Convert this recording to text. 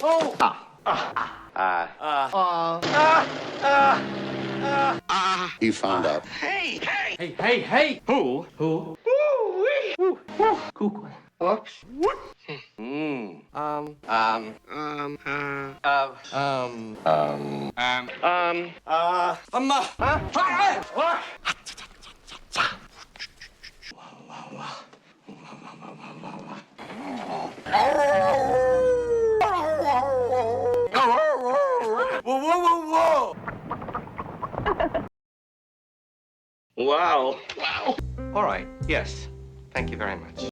Oh. He found out. Hey. Who? Woo-wee. Cuckoo. Oops. Whoa. Wow. All right. Yes. Thank you very much.